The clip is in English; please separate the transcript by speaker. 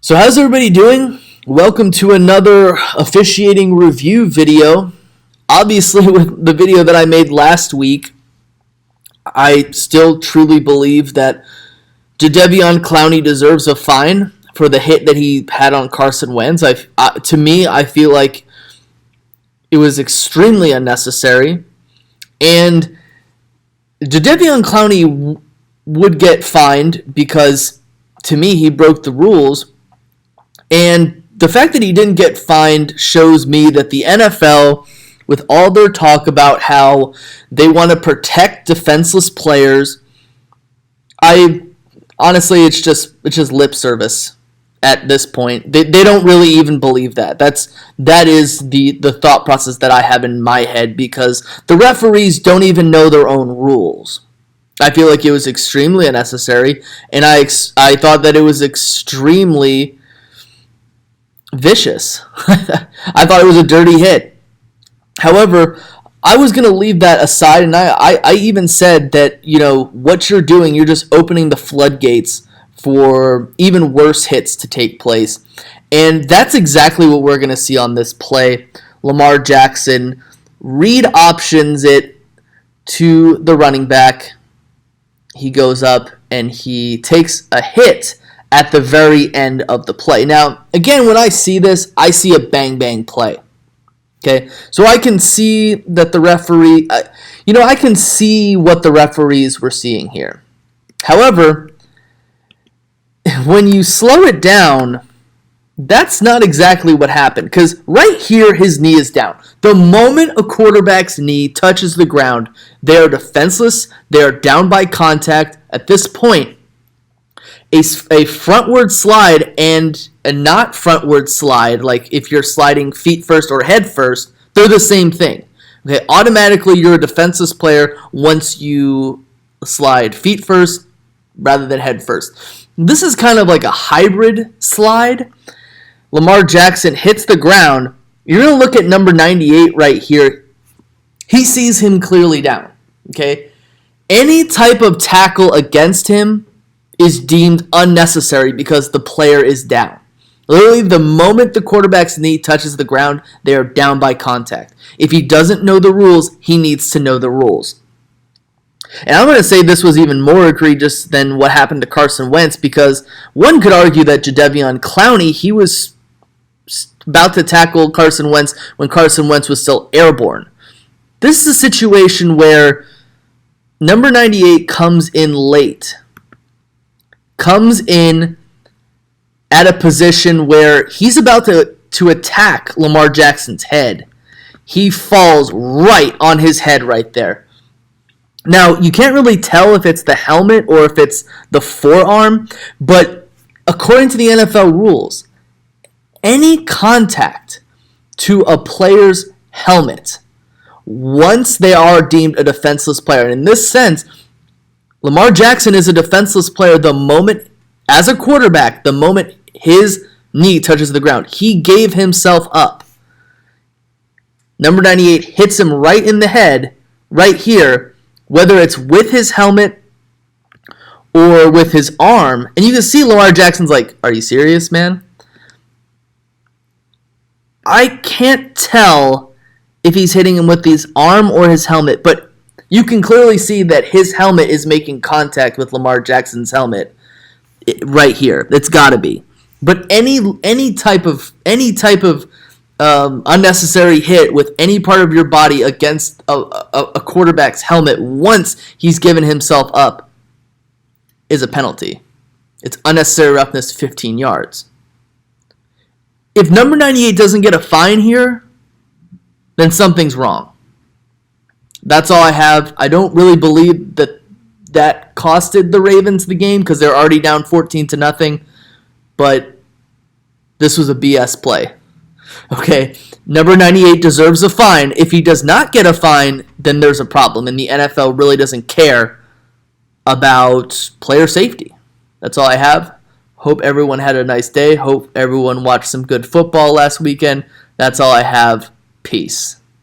Speaker 1: So how's everybody doing? Welcome to another officiating review video. Obviously, with the video that I made last week, I still truly believe that Jadeveon Clowney deserves a fine for the hit that he had on Carson Wentz. To me, I feel like it was extremely unnecessary, and Jadeveon Clowney would get fined because, to me, he broke the rules. And the fact that he didn't get fined shows me that the NFL, with all their talk about how they want to protect defenseless players, honestly, it's just lip service at this point. They don't really even believe that. That is the thought process that I have in my head, because the referees don't even know their own rules. I feel like it was extremely unnecessary, and I thought that it was extremely vicious. I thought it was a dirty hit. However, I was going to leave that aside, and I even said that, what you're doing, you're just opening the floodgates for even worse hits to take place. And that's exactly what we're going to see on this play. Lamar Jackson read options it to the running back. He goes up and he takes a hit at the very end of the play. Now, again, when I see this, I see a bang-bang play. Okay? So I can see that the referee, I can see what the referees were seeing here. However, when you slow it down, that's not exactly what happened, because right here, his knee is down. The moment a quarterback's knee touches the ground, they are defenseless, they are down by contact. At this point, a frontward slide and a not frontward slide, like if you're sliding feet first or head first, they're the same thing. Okay, automatically you're a defenseless player once you slide feet first rather than head first. This is kind of like a hybrid slide. Lamar Jackson hits the ground. You're going to look at number 98 right here. He sees him clearly down. Okay, any type of tackle against him is deemed unnecessary because the player is down. Literally, the moment the quarterback's knee touches the ground, they are down by contact. If he doesn't know the rules, he needs to know the rules. And I'm going to say this was even more egregious than what happened to Carson Wentz, because one could argue that Jadeveon Clowney, he was about to tackle Carson Wentz when Carson Wentz was still airborne. This is a situation where number 98 comes in late. Comes in at a position where he's about to attack Lamar Jackson's head. He falls right on his head right there. Now, you can't really tell if it's the helmet or if it's the forearm, but according to the NFL rules, any contact to a player's helmet, once they are deemed a defenseless player, and in this sense, Lamar Jackson is a defenseless player the moment, as a quarterback, the moment his knee touches the ground. He gave himself up. Number 98 hits him right in the head, right here, whether it's with his helmet or with his arm. And you can see Lamar Jackson's like, are you serious, man? I can't tell if he's hitting him with his arm or his helmet, but you can clearly see that his helmet is making contact with Lamar Jackson's helmet right here. It's got to be. But any type of unnecessary hit with any part of your body against a quarterback's helmet once he's given himself up is a penalty. It's unnecessary roughness, 15 yards. If number 98 doesn't get a fine here, then something's wrong. That's all I have. I don't really believe that costed the Ravens the game because they're already down 14-0. But this was a BS play. Okay, number 98 deserves a fine. If he does not get a fine, then there's a problem, and the NFL really doesn't care about player safety. That's all I have. Hope everyone had a nice day. Hope everyone watched some good football last weekend. That's all I have. Peace.